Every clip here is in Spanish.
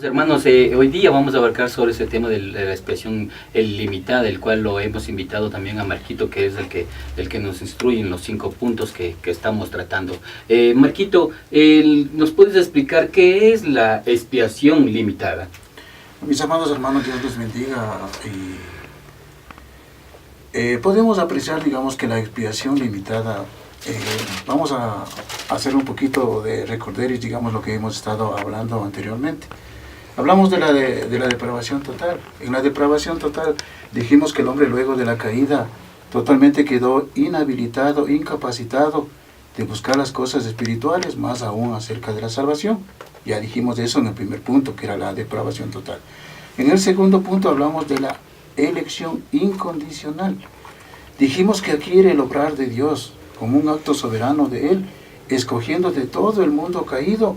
Hermanos, hoy día vamos a abarcar sobre ese tema de la expresión limitada, el cual lo hemos invitado también a Marquito, que es el que nos instruye en los 5 puntos que estamos tratando. Marquito, ¿nos puedes explicar qué es la expiación limitada? Mis amados hermanos, Dios les bendiga. Podemos apreciar, digamos, que la expiación limitada, vamos a hacer un poquito de recorderis, digamos, lo que hemos estado hablando anteriormente. Hablamos de la depravación total. En la depravación total dijimos que el hombre luego de la caída totalmente quedó inhabilitado, incapacitado de buscar las cosas espirituales, más aún acerca de la salvación. Ya dijimos de eso en el primer punto, que era la depravación total. En el segundo punto hablamos de la elección incondicional. Dijimos que aquí era el obrar de Dios, como un acto soberano de Él, escogiendo de todo el mundo caído.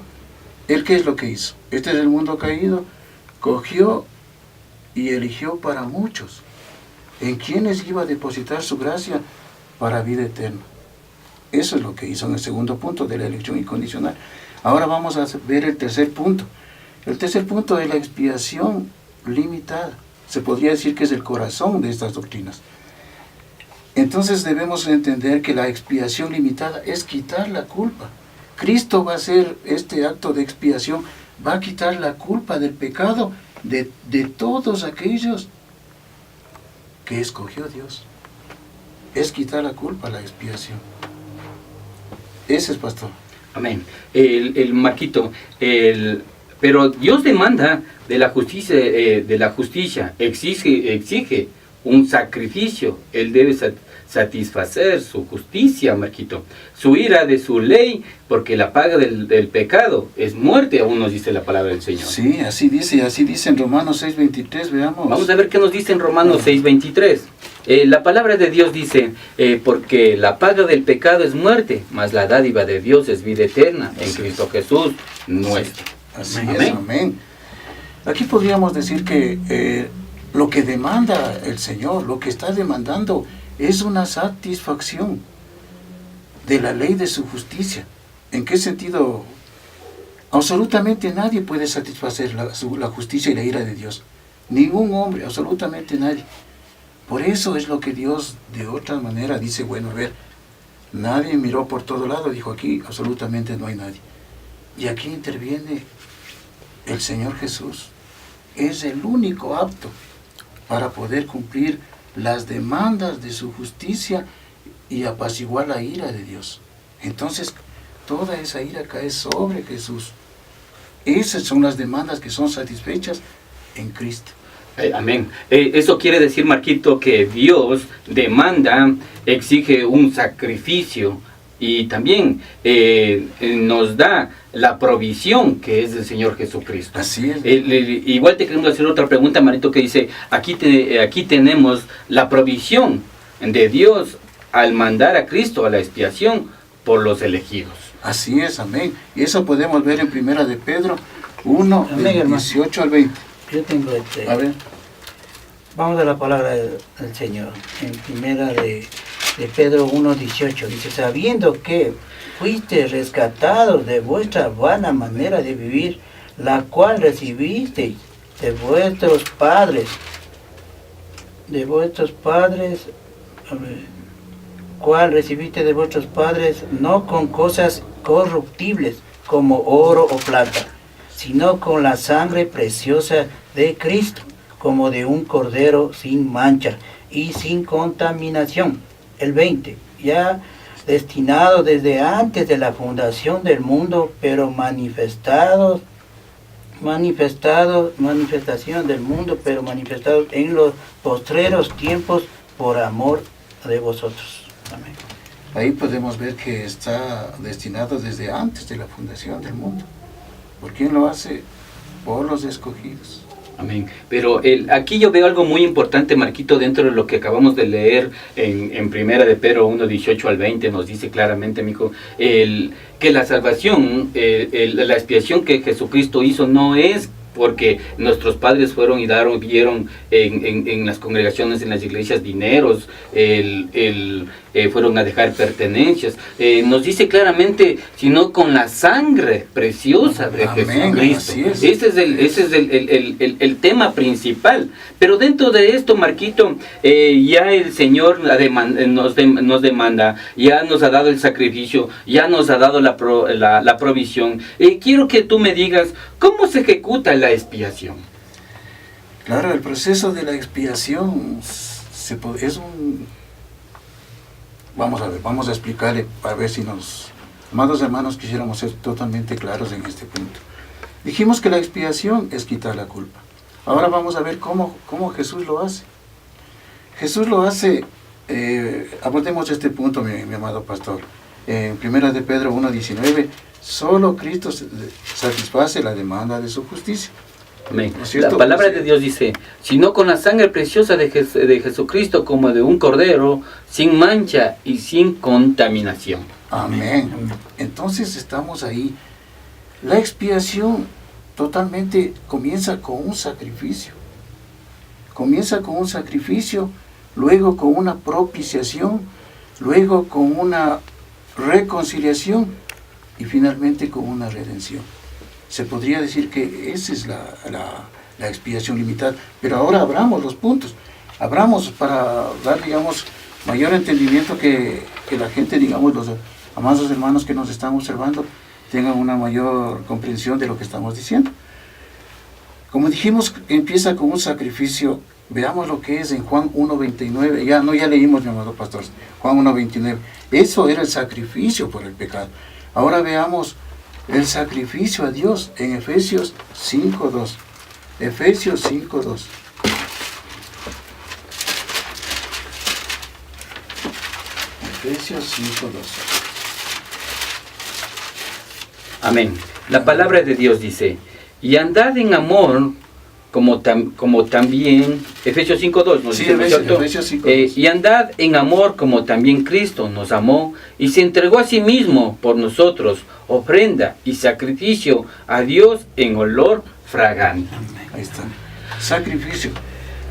¿Él qué es lo que hizo? Este es el mundo caído, cogió y eligió para muchos, en quienes iba a depositar su gracia para vida eterna. Eso es lo que hizo en el segundo punto de la elección incondicional. Ahora vamos a ver el tercer punto. El tercer punto es la expiación limitada. Se podría decir que es el corazón de estas doctrinas. Entonces debemos entender que la expiación limitada es quitar la culpa. Cristo va a hacer este acto de expiación, va a quitar la culpa del pecado de todos aquellos que escogió Dios. Es quitar la culpa, la expiación. Ese es, pastor. Amén. Marquito, pero Dios demanda de la justicia, exige un sacrificio. Él debe satisfacer su justicia, Marquito. Su ira de su ley, porque la paga del pecado es muerte, aún nos dice la palabra del Señor. Sí, así dice en Romanos 6:23, veamos. Vamos a ver qué nos dice en Romanos 6:23. La palabra de Dios dice, porque la paga del pecado es muerte, mas la dádiva de Dios es vida eterna en Cristo Jesús nuestro. Así es, amén. Aquí podríamos decir que lo que demanda el Señor, lo que está demandando, es una satisfacción de la ley de su justicia. ¿En qué sentido? Absolutamente nadie puede satisfacer la justicia y la ira de Dios. Ningún hombre, absolutamente nadie. Por eso es lo que Dios de otra manera dice, bueno, a ver, nadie miró por todo lado, dijo aquí, absolutamente no hay nadie. Y aquí interviene el Señor Jesús. Es el único apto para poder cumplir las demandas de su justicia y apaciguar la ira de Dios. Entonces, toda esa ira cae sobre Jesús. Esas son las demandas que son satisfechas en Cristo. Amén. Eso quiere decir, Marquito, que Dios demanda, exige un sacrificio y también nos da la provisión que es del Señor Jesucristo. Así es. Igual te queremos hacer otra pregunta, Marito, que dice, aquí tenemos la provisión de Dios al mandar a Cristo a la expiación por los elegidos. Así es, amén. Y eso podemos ver en Primera de Pedro 1, del 18 al 20. Yo tengo A ver. Vamos a la palabra del Señor. En Primera de Pedro 1:18 dice, sabiendo que fuiste rescatados de vuestra vana manera de vivir, la cual recibisteis de vuestros padres, cual recibiste de vuestros padres, no con cosas corruptibles como oro o plata, sino con la sangre preciosa de Cristo, como de un cordero sin mancha y sin contaminación. El 20, ya destinado desde antes de la fundación del mundo, pero manifestación del mundo, pero manifestado en los postreros tiempos por amor de vosotros. Amén. Ahí podemos ver que está destinado desde antes de la fundación del mundo. ¿Por quién lo hace? Por los escogidos. Amén. Pero aquí yo veo algo muy importante, Marquito, dentro de lo que acabamos de leer en Primera de Pedro 1, 18 al 20, nos dice claramente, amigo, que la salvación, la expiación que Jesucristo hizo no es porque nuestros padres fueron y dieron en las congregaciones, en las iglesias, dineros, fueron a dejar pertenencias. Nos dice claramente, sino con la sangre preciosa de Jesucristo. Ese es el tema principal. Pero dentro de esto, Marquito, ya el Señor nos demanda, ya nos ha dado el sacrificio, ya nos ha dado la provisión. Quiero que tú me digas, ¿cómo se ejecuta la expiación? Claro, el proceso de la expiación es Vamos a ver, vamos a explicarle para ver si amados hermanos, quisiéramos ser totalmente claros en este punto. Dijimos que la expiación es quitar la culpa. Ahora vamos a ver cómo Jesús lo hace. Jesús lo hace, abordemos este punto, mi amado pastor. En 1 de Pedro 1:19, solo Cristo satisface la demanda de su justicia. Amén. La palabra de Dios dice, sino con la sangre preciosa de Jesucristo, como de un cordero, sin mancha y sin contaminación. Amén. Entonces estamos ahí. La expiación totalmente comienza con un sacrificio. Comienza con un sacrificio, luego con una propiciación, luego con una reconciliación y finalmente con una redención. Se podría decir que esa es la expiación limitada. Pero ahora abramos los puntos. Abramos para dar, digamos, mayor entendimiento que la gente, digamos, los amados hermanos que nos están observando, tengan una mayor comprensión de lo que estamos diciendo. Como dijimos, empieza con un sacrificio. Veamos lo que es en Juan 1:29. Ya leímos, mi amado pastor. Juan 1:29. Eso era el sacrificio por el pecado. Ahora veamos el sacrificio a Dios en Efesios 5:2. Efesios 5:2. Efesios 5:2. Amén. La palabra de Dios dice, y andad en amor como también, Efesios 5:2 nos dice, Efesios 5:2. Y andad en amor como también Cristo nos amó y se entregó a sí mismo por nosotros, ofrenda y sacrificio a Dios en olor fragante. Ahí está. Sacrificio.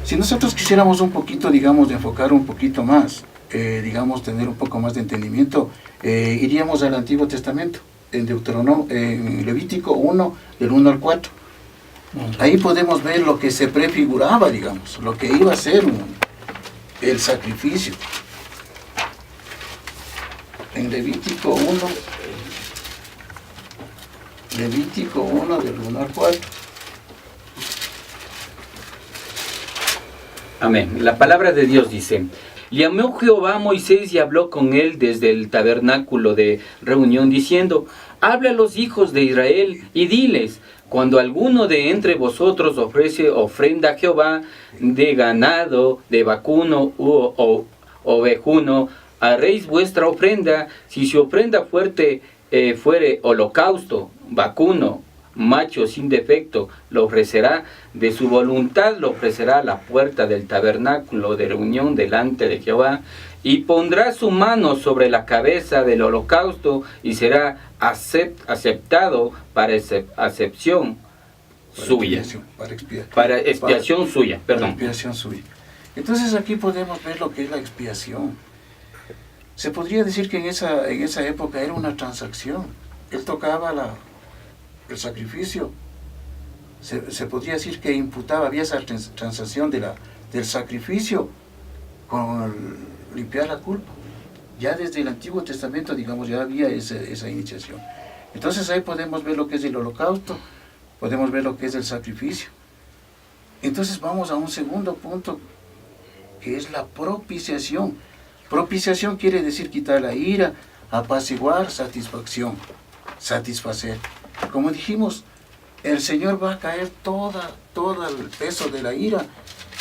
Si nosotros quisiéramos un poquito, digamos, de enfocar un poquito más, digamos, tener un poco más de entendimiento, iríamos al Antiguo Testamento, en Levítico 1, del 1 al 4. Ahí podemos ver lo que se prefiguraba, digamos, lo que iba a ser el sacrificio. En Levítico 1, del 1 al 4. Amén. La palabra de Dios dice, llamó Jehová a Moisés y habló con él desde el tabernáculo de reunión, diciendo, habla a los hijos de Israel y diles, cuando alguno de entre vosotros ofrece ofrenda a Jehová de ganado, de vacuno o ovejuno, haréis vuestra ofrenda. Si su ofrenda fuere holocausto, vacuno, macho sin defecto, lo ofrecerá de su voluntad, lo ofrecerá a la puerta del tabernáculo de reunión delante de Jehová, y pondrá su mano sobre la cabeza del holocausto y será aceptado para expiación suya. Para expiación suya. Entonces aquí podemos ver lo que es la expiación. Se podría decir que en esa época era una transacción. Él tocaba el sacrificio. Se podría decir que había esa transacción del sacrificio con limpiar la culpa. Ya desde el Antiguo Testamento, digamos, ya había esa iniciación. Entonces ahí podemos ver lo que es el holocausto, podemos ver lo que es el sacrificio. Entonces vamos a un segundo punto, que es la propiciación. Propiciación quiere decir quitar la ira, apaciguar, satisfacer. Como dijimos, el Señor va a caer todo el peso de la ira,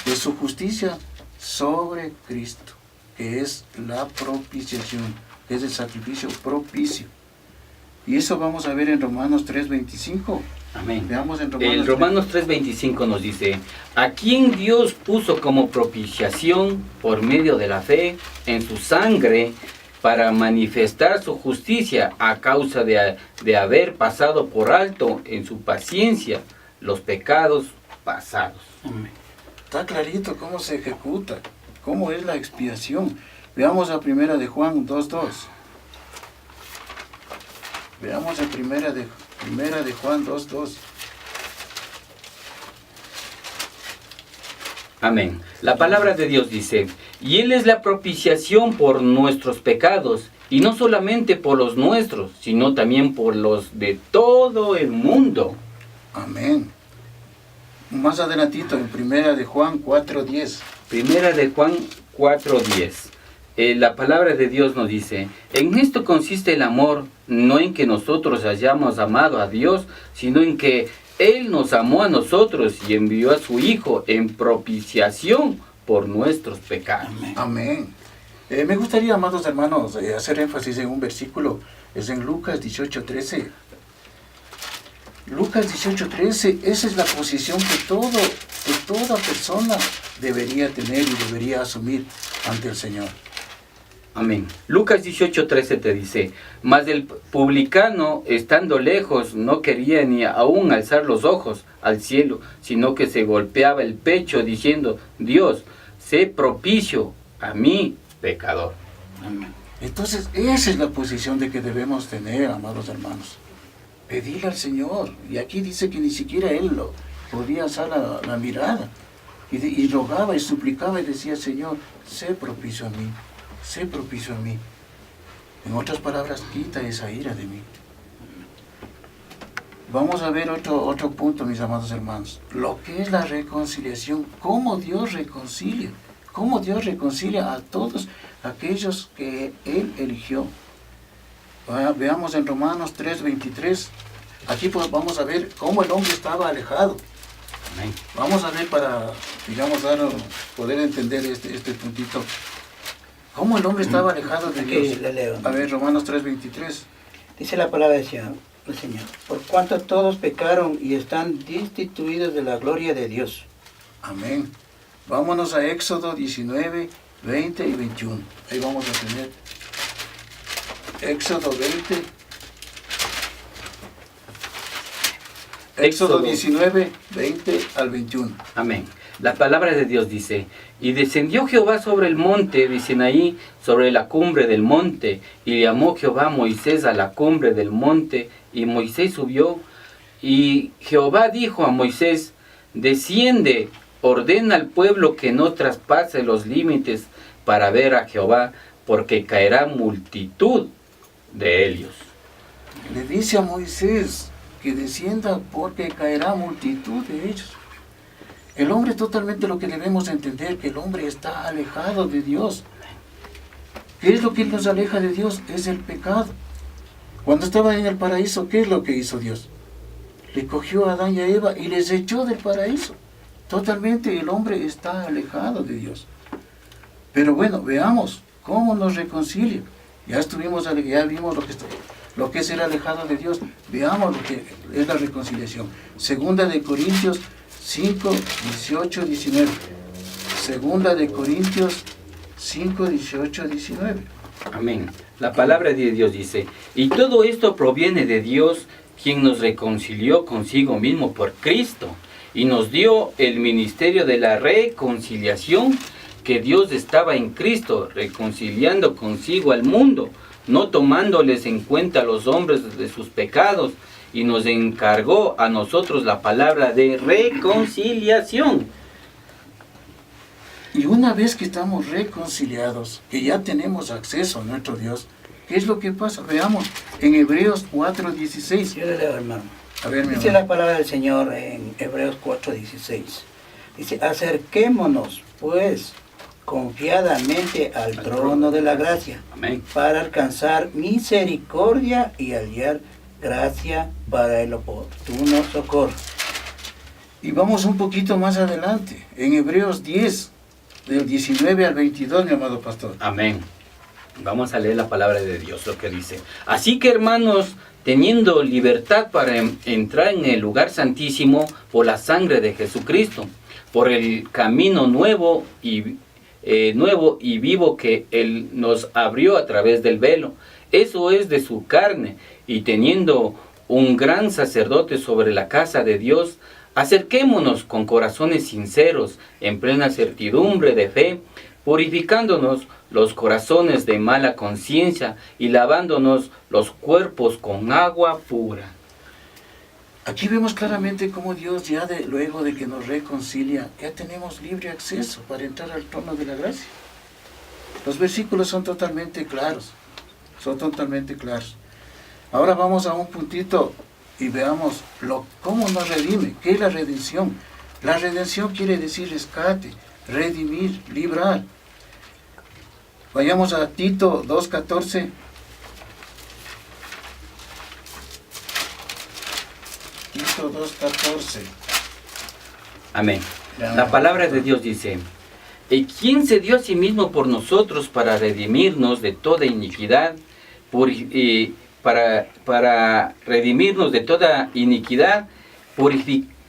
de su justicia, sobre Cristo, que es la propiciación, que es el sacrificio propicio. Y eso vamos a ver en Romanos 3:25. Amén. Veamos en Romanos 3:25 nos dice, a quien Dios puso como propiciación por medio de la fe en su sangre, para manifestar su justicia a causa de haber pasado por alto en su paciencia los pecados pasados. Amén. Está clarito cómo se ejecuta, cómo es la expiación. Veamos a primera de Juan 2:2. Veamos a primera de Juan 2:2. Amén. La palabra de Dios dice, y Él es la propiciación por nuestros pecados, y no solamente por los nuestros, sino también por los de todo el mundo. Amén. Más adelantito, en primera de Juan 4:10. Primera de Juan 4:10. La palabra de Dios nos dice, en esto consiste el amor, no en que nosotros hayamos amado a Dios, sino en que Él nos amó a nosotros y envió a su Hijo en propiciación por nuestros pecados. Amén. Me gustaría, amados hermanos, hacer énfasis en un versículo, es en Lucas 18:13. Lucas 18:13, esa es la posición que toda persona debería tener y debería asumir ante el Señor. Amén. Lucas 18:13 te dice, mas el publicano, estando lejos, no quería ni aún alzar los ojos al cielo, sino que se golpeaba el pecho diciendo, Dios, sé propicio a mí, pecador. Amén. Entonces, esa es la posición de que debemos tener, amados hermanos. Pedirle al Señor. Y aquí dice que ni siquiera Él lo podía alzar la mirada. Y rogaba y suplicaba y decía, Señor, sé propicio a mí. Sé propicio a mí. En otras palabras, quita esa ira de mí. Vamos a ver otro punto, mis amados hermanos. Lo que es la reconciliación. Cómo Dios reconcilia. Cómo Dios reconcilia a todos aquellos que Él eligió. Veamos en Romanos 3:23. Aquí pues vamos a ver cómo el hombre estaba alejado. Amén. Vamos a ver para, digamos, poder entender este puntito. ¿Cómo el hombre estaba alejado de Aquí Dios? le leo. A ver, Romanos 3:23. Dice la palabra del Señor, por cuanto todos pecaron y están destituidos de la gloria de Dios. Amén. Vámonos a Éxodo 19, 20 y 21. Ahí vamos a tener Éxodo 20. Éxodo 19, 20 al 21. Amén. La palabra de Dios dice, y descendió Jehová sobre el monte de Sinaí, sobre la cumbre del monte, y llamó Jehová a Moisés a la cumbre del monte, y Moisés subió, y Jehová dijo a Moisés, desciende, ordena al pueblo que no traspase los límites para ver a Jehová, porque caerá multitud de ellos. Le dice a Moisés que descienda porque caerá multitud de ellos. El hombre totalmente lo que debemos entender, que el hombre está alejado de Dios. ¿Qué es lo que nos aleja de Dios? Es el pecado. Cuando estaba en el paraíso, ¿qué es lo que hizo Dios? Le cogió a Adán y a Eva y les echó del paraíso. Totalmente el hombre está alejado de Dios. Pero bueno, veamos cómo nos reconcilia. Ya vimos lo que es ser alejado de Dios. Veamos lo que es la reconciliación. Segunda de Corintios 5, 18, 19. Segunda de Corintios 5, 18, 19. Amén. La palabra de Dios dice, y todo esto proviene de Dios, quien nos reconcilió consigo mismo por Cristo, y nos dio el ministerio de la reconciliación, que Dios estaba en Cristo, reconciliando consigo al mundo, no tomándoles en cuenta a los hombres de sus pecados, y nos encargó a nosotros la palabra de reconciliación. Y una vez que estamos reconciliados, que ya tenemos acceso a nuestro Dios, ¿qué es lo que pasa? Veamos en Hebreos 4:16. Yo le leo, hermano. A ver, mi Dice hermano. la palabra del Señor en Hebreos 4:16. Dice, acerquémonos pues confiadamente al trono de la gracia, Amén. para alcanzar misericordia y hallar gracia para el oportuno socorro. Y vamos un poquito más adelante, en Hebreos 10, del 19 al 22, mi amado pastor. Amén. Vamos a leer la palabra de Dios, lo que dice. Así que, hermanos, teniendo libertad para entrar en el lugar santísimo por la sangre de Jesucristo, por el camino nuevo y vivo que Él nos abrió a través del velo. Eso es de su carne, y teniendo un gran sacerdote sobre la casa de Dios, Acerquémonos con corazones sinceros, en plena certidumbre de fe, purificándonos los corazones de mala conciencia y lavándonos los cuerpos con agua pura. Aquí vemos claramente cómo Dios luego de que nos reconcilia, ya tenemos libre acceso para entrar al trono de la gracia. Los versículos son totalmente claros, Ahora vamos a un puntito y veamos cómo nos redime, qué es la redención. La redención quiere decir rescate, redimir, librar. Vayamos a Tito 2:14. Tito 2:14. Amén. La palabra de Dios dice: ¿y quién se dio a sí mismo por nosotros para redimirnos de toda iniquidad? Para redimirnos de toda iniquidad,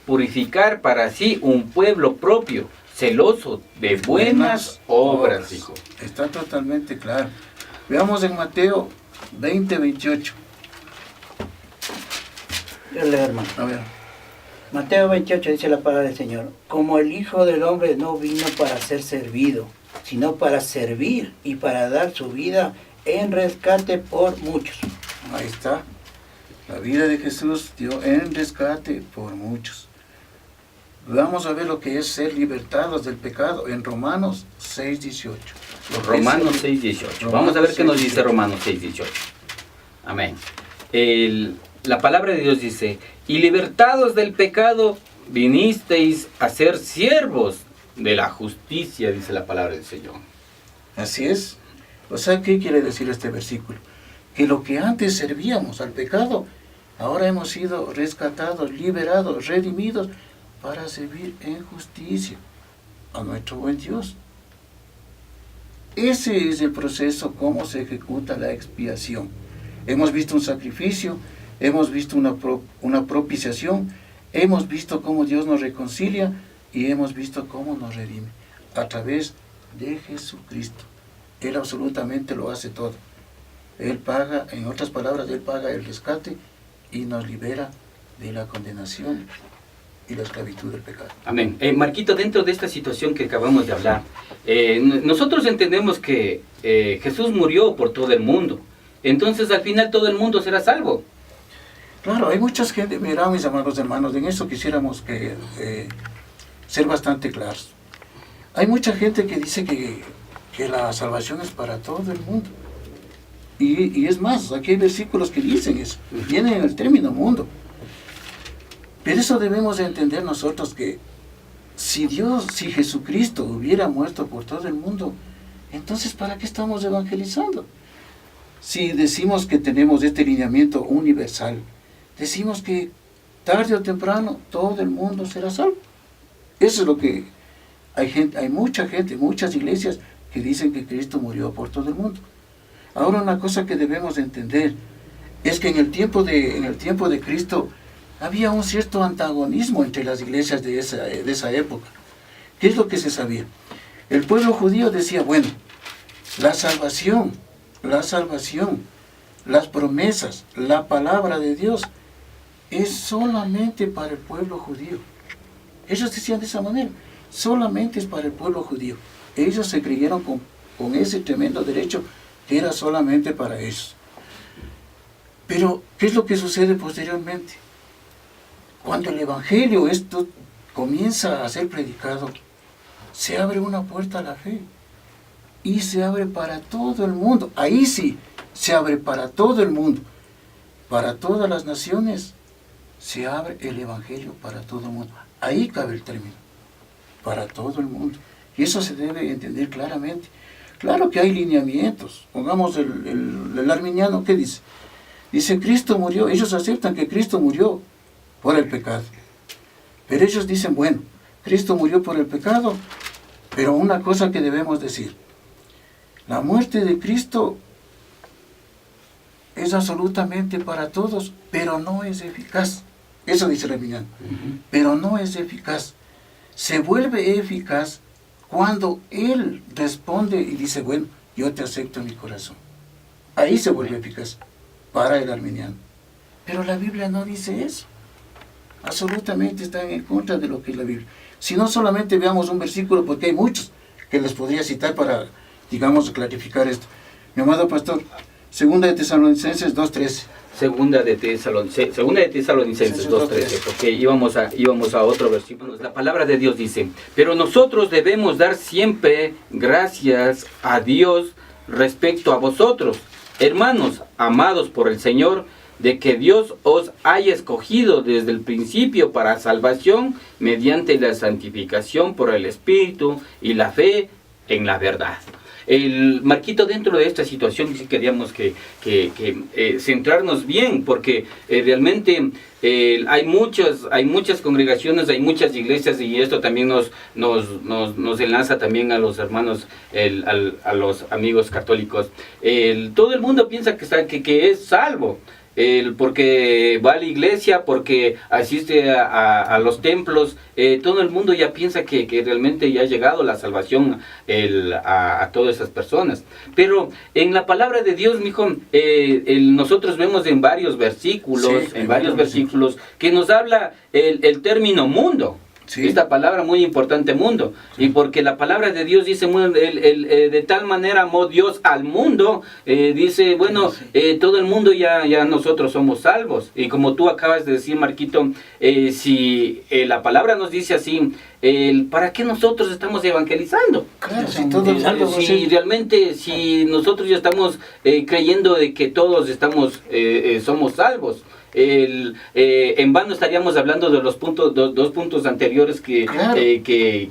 purificar para sí un pueblo propio, celoso de buenas obras, hijo. Está totalmente claro. Veamos en Mateo 20:28. Yo leo, hermano. A ver. Mateo 28 dice la palabra del Señor: como el Hijo del Hombre no vino para ser servido, sino para servir y para dar su vida en rescate por muchos. Ahí está. La vida de Jesús dio en rescate por muchos. Vamos a ver lo que es ser libertados del pecado en Romanos 6:18. Romanos 6:18. Vamos a ver qué nos dice Romanos 6:18. Amén. La palabra de Dios dice: y libertados del pecado, vinisteis a ser siervos de la justicia, dice la palabra del Señor. Así es. O sea, ¿qué quiere decir este versículo? Que lo que antes servíamos al pecado, ahora hemos sido rescatados, liberados, redimidos para servir en justicia a nuestro buen Dios. Ese es el proceso, cómo se ejecuta la expiación. Hemos visto un sacrificio, hemos visto una propiciación, hemos visto cómo Dios nos reconcilia y hemos visto cómo nos redime a través de Jesucristo. Él absolutamente lo hace todo. Él paga, en otras palabras, Él paga el rescate y nos libera de la condenación y la esclavitud del pecado. Amén. Marquito, dentro de esta situación que acabamos de hablar, nosotros entendemos que Jesús murió por todo el mundo. Entonces, al final, todo el mundo será salvo. Claro, hay mucha gente, mira, mis amados hermanos, en eso quisiéramos ser bastante claros. Hay mucha gente que dice que la salvación es para todo el mundo. Y es más, aquí hay versículos que dicen eso, vienen en el término mundo. Pero eso debemos de entender nosotros, que si Jesucristo hubiera muerto por todo el mundo, entonces ¿para qué estamos evangelizando? Si decimos que tenemos este lineamiento universal, decimos que tarde o temprano todo el mundo será salvo. Eso es lo que hay mucha gente, muchas iglesias que dicen que Cristo murió por todo el mundo. Ahora, una cosa que debemos entender es que en el tiempo de Cristo había un cierto antagonismo entre las iglesias de esa época. ¿Qué es lo que se sabía? El pueblo judío decía, bueno, la salvación, las promesas, la palabra de Dios es solamente para el pueblo judío. Ellos decían de esa manera, solamente es para el pueblo judío. Ellos se creyeron con ese tremendo derecho que era solamente para ellos. Pero, ¿qué es lo que sucede posteriormente? Cuando el Evangelio comienza a ser predicado, se abre una puerta a la fe y se abre para todo el mundo. Ahí sí, se abre para todo el mundo, para todas las naciones, se abre el Evangelio para todo el mundo. Ahí cabe el término, para todo el mundo. Y eso se debe entender claramente. Claro que hay lineamientos. Pongamos el arminiano, ¿qué dice? Dice, Cristo murió. Ellos aceptan que Cristo murió por el pecado. Pero ellos dicen, bueno, Cristo murió por el pecado, pero una cosa que debemos decir, la muerte de Cristo es absolutamente para todos, pero no es eficaz. Eso dice el arminiano. Pero no es eficaz. Se vuelve eficaz cuando Él responde y dice, bueno, yo te acepto en mi corazón. Ahí se vuelve eficaz para el arminiano. Pero la Biblia no dice eso. absolutamente están en contra de lo que es la Biblia. Si no solamente veamos un versículo, porque hay muchos que les podría citar para, digamos, clarificar esto. Mi amado pastor, 2 de Tesalonicenses 2:13. Segunda de Tesalonicenses 2:13, porque íbamos a otro versículo. La palabra de Dios dice: pero nosotros debemos dar siempre gracias a Dios respecto a vosotros, hermanos, amados por el Señor, de que Dios os haya escogido desde el principio para salvación mediante la santificación por el Espíritu y la fe en la verdad. El Marquito, dentro de esta situación sí queríamos que centrarnos bien, porque realmente hay muchas congregaciones, hay muchas iglesias, y esto también nos enlaza también a los hermanos, a los amigos católicos. Todo el mundo piensa que es salvo. Porque va a la iglesia, porque asiste a los templos, todo el mundo ya piensa que realmente ya ha llegado la salvación a todas esas personas. Pero en la palabra de Dios, mijo, nosotros vemos en varios versículos, que nos habla el término mundo. Sí. Esta palabra muy importante, mundo. Sí. Y porque la palabra de Dios dice, de tal manera amó Dios al mundo, dice, bueno, todo el mundo ya nosotros somos salvos. Y como tú acabas de decir, Marquito, si la palabra nos dice así, ¿para qué nosotros estamos evangelizando? Claro, si nosotros ya estamos creyendo de que todos somos salvos. En vano estaríamos hablando de los dos puntos anteriores claro. que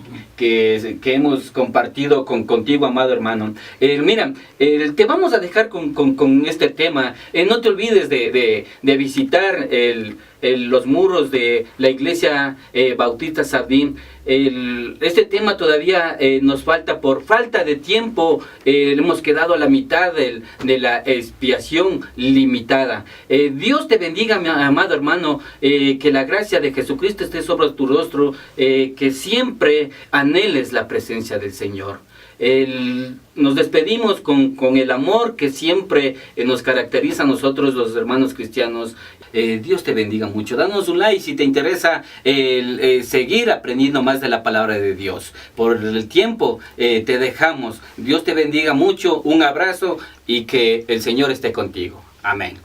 hemos compartido contigo, amado hermano. Mira, te vamos a dejar con este tema. No te olvides de visitar los muros de la iglesia Bautista Sardín. Este tema todavía nos falta, por falta de tiempo, hemos quedado a la mitad de la expiación limitada. Dios te bendiga, mi amado hermano, que la gracia de Jesucristo esté sobre tu rostro, que siempre anheles la presencia del Señor. Nos despedimos con el amor que siempre nos caracteriza a nosotros los hermanos cristianos. Dios te bendiga mucho. Danos un like si te interesa seguir aprendiendo más de la palabra de Dios. Por el tiempo te dejamos. Dios te bendiga mucho. Un abrazo y que el Señor esté contigo. Amén.